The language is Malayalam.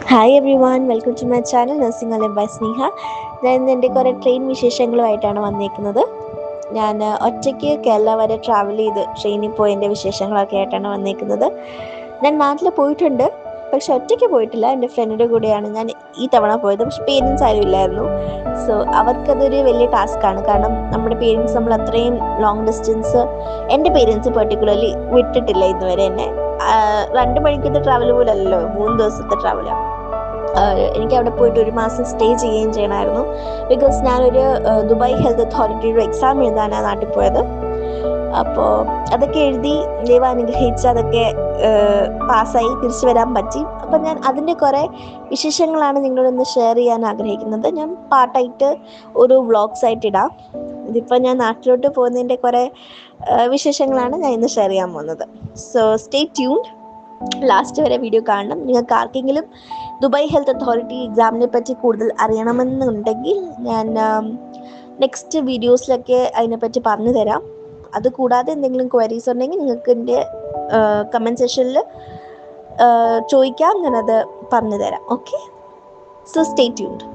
Hi everyone, welcome to my channel nursing align by Sneha. ഞാൻ ഇന്ന് എൻ്റെ കുറേ ട്രെയിൻ വിശേഷങ്ങളുമായിട്ടാണ് വന്നേക്കുന്നത്. ഞാൻ ഒറ്റയ്ക്ക് കേരള വരെ ട്രാവൽ ചെയ്ത് ട്രെയിനിൽ പോയതിൻ്റെ വിശേഷങ്ങളൊക്കെ ആയിട്ടാണ് വന്നേക്കുന്നത്. ഞാൻ നാട്ടിൽ പോയിട്ടുണ്ട്, പക്ഷെ ഒറ്റയ്ക്ക് പോയിട്ടില്ല. എൻ്റെ ഫ്രണ്ടിൻ്റെ കൂടെയാണ് ഞാൻ ഈ തവണ പോയത്. പക്ഷെ പേരൻസ് ആരും ഇല്ലായിരുന്നു. സോ അവർക്കതൊരു വലിയ ടാസ്ക്കാണ്. കാരണം നമ്മുടെ പേരൻസ് നമ്മൾ അത്രയും ലോങ് ഡിസ്റ്റൻസ് എൻ്റെ പേരൻസ് പെർട്ടിക്കുലർലി വിട്ടിട്ടില്ല ഇതുവരെ എന്നെ. 2 മണിക്കത്തെ ട്രാവൽ പോലല്ലോ, 3 ദിവസത്തെ ട്രാവലാണ്. എനിക്ക് അവിടെ പോയിട്ട് 1 മാസം സ്റ്റേ ചെയ്യുകയും ചെയ്യണമായിരുന്നു. ബിക്കോസ് ഞാനൊരു ദുബായ് ഹെൽത്ത് അതോറിറ്റിയുടെ എക്സാം എഴുതാനാണ് നാട്ടിൽ പോയത്. അപ്പോൾ അതൊക്കെ എഴുതി ദൈവാനുഗ്രഹിച്ച് അതൊക്കെ പാസ്സായി തിരിച്ചു വരാൻ പറ്റി. അപ്പം ഞാൻ അതിൻ്റെ കുറേ വിശേഷങ്ങളാണ് നിങ്ങളൊന്ന് ഷെയർ ചെയ്യാൻ ആഗ്രഹിക്കുന്നത്. ഞാൻ പാർട്ടായിട്ട് ഒരു വ്ളോഗ്സ് ആയിട്ട് ഇടാം. ഇതിപ്പോൾ ഞാൻ നാട്ടിലോട്ട് പോകുന്നതിൻ്റെ കുറേ വിശേഷങ്ങളാണ് ഞാൻ ഇന്ന് ഷെയർ ചെയ്യാൻ പോകുന്നത്. സോ സ്റ്റേ ട്യൂൺഡ്, ലാസ്റ്റ് വരെ വീഡിയോ കാണണം. നിങ്ങൾക്ക് ആർക്കെങ്കിലും ദുബായ് ഹെൽത്ത് അതോറിറ്റി എക്സാമിനെ പറ്റി കൂടുതൽ അറിയണമെന്നുണ്ടെങ്കിൽ ഞാൻ നെക്സ്റ്റ് വീഡിയോസിലൊക്കെ അതിനെപ്പറ്റി പറഞ്ഞു തരാം. അതുകൂടാതെ എന്തെങ്കിലും ക്വയറീസ് ഉണ്ടെങ്കിൽ നിങ്ങൾക്ക് എൻ്റെ കമൻറ്റ് സെക്ഷനിൽ ചോദിക്കാം, ഞാനത് പറഞ്ഞു തരാം. Okay, so stay tuned.